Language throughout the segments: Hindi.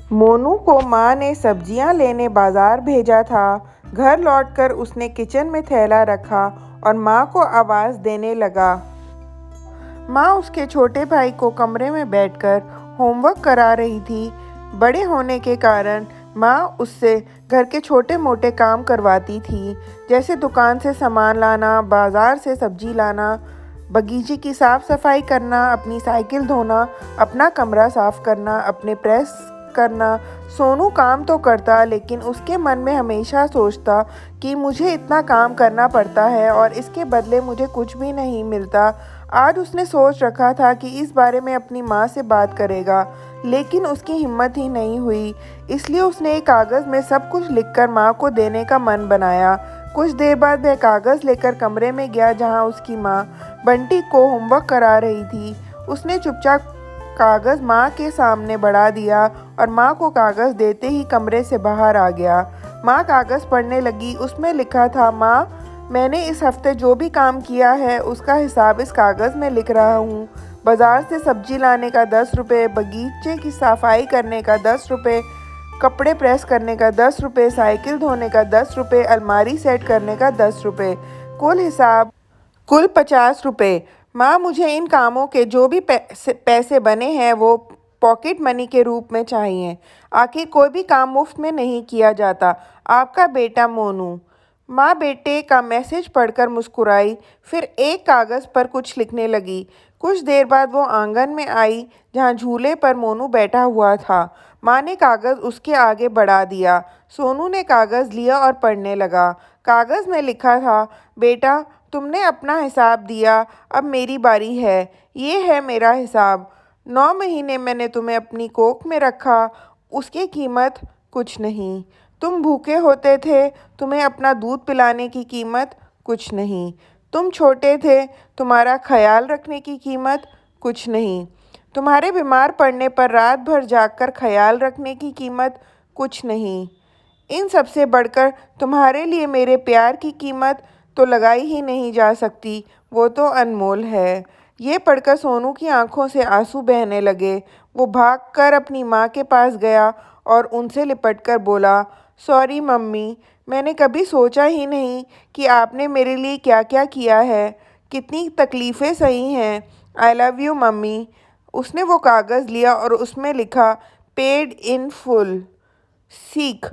मोनू को माँ ने सब्जियाँ लेने बाजार भेजा था। घर लौटकर उसने किचन में थैला रखा और माँ को आवाज़ देने लगा। माँ उसके छोटे भाई को कमरे में बैठकर होमवर्क करा रही थी। बड़े होने के कारण माँ उससे घर के छोटे मोटे काम करवाती थी, जैसे दुकान से सामान लाना, बाजार से सब्जी लाना, बगीचे की साफ़ सफाई करना, अपनी साइकिल धोना, अपना कमरा साफ़ करना, अपने प्रेस करना। सोनू काम तो करता, लेकिन उसके मन में हमेशा सोचता कि मुझे इतना काम करना पड़ता है और इसके बदले मुझे कुछ भी नहीं मिलता। आज उसने सोच रखा था कि इस बारे में अपनी माँ से बात करेगा, लेकिन उसकी हिम्मत ही नहीं हुई। इसलिए उसने एक कागज़ में सब कुछ लिखकर माँ को देने का मन बनाया। कुछ देर बाद वह कागज़ लेकर कमरे में गया जहाँ उसकी माँ बंटी को होमवर्क करा रही थी। उसने चुपचाप कागज़ माँ के सामने बढ़ा दिया और माँ को कागज़ देते ही कमरे से बाहर आ गया। माँ कागज़ पढ़ने लगी। उसमें लिखा था, माँ, मैंने इस हफ्ते जो भी काम किया है उसका हिसाब इस कागज़ में लिख रहा हूँ। बाज़ार से सब्जी लाने का 10 रुपये, बगीचे की सफाई करने का 10 रुपये, कपड़े प्रेस करने का 10 रुपये, साइकिल धोने का 10 रुपये, अलमारी सेट करने का 10 रुपये, कुल 50 रुपये। माँ, मुझे इन कामों के जो भी पैसे बने हैं वो पॉकेट मनी के रूप में चाहिए। आखिर कोई भी काम मुफ्त में नहीं किया जाता। आपका बेटा मोनू। माँ बेटे का मैसेज पढ़कर मुस्कुराई, फिर एक कागज़ पर कुछ लिखने लगी। कुछ देर बाद वो आंगन में आई जहाँ झूले पर मोनू बैठा हुआ था। माँ ने कागज़ उसके आगे बढ़ा दिया। सोनू ने कागज़ लिया और पढ़ने लगा। कागज़ में लिखा था, बेटा, तुमने अपना हिसाब दिया, अब मेरी बारी है। ये है मेरा हिसाब। 9 महीने मैंने तुम्हें अपनी कोख में रखा, उसकी कीमत कुछ नहीं। तुम भूखे होते थे, तुम्हें अपना दूध पिलाने की कीमत कुछ नहीं। तुम छोटे थे, तुम्हारा ख्याल रखने की कीमत कुछ नहीं। तुम्हारे बीमार पड़ने पर रात भर जागकर ख्याल रखने की कीमत कुछ नहीं। इन सबसे बढ़कर तुम्हारे लिए मेरे प्यार की कीमत तो लगाई ही नहीं जा सकती, वो तो अनमोल है। ये पढ़कर सोनू की आंखों से आंसू बहने लगे। वो भागकर अपनी माँ के पास गया और उनसे लिपटकर बोला, सॉरी मम्मी, मैंने कभी सोचा ही नहीं कि आपने मेरे लिए क्या क्या किया है, कितनी तकलीफ़ें सही हैं। I love you mummy. उसने वो कागज़ लिया और उसमें लिखा, पेड इन फुल। सीख,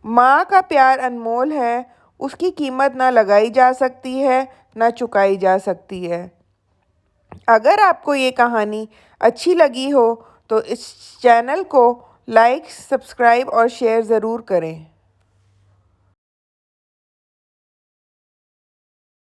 माँ का प्यार अनमोल है, उसकी कीमत ना लगाई जा सकती है, ना चुकाई जा सकती है। अगर आपको ये कहानी अच्छी लगी हो तो इस चैनल को लाइक, सब्सक्राइब और शेयर ज़रूर करें।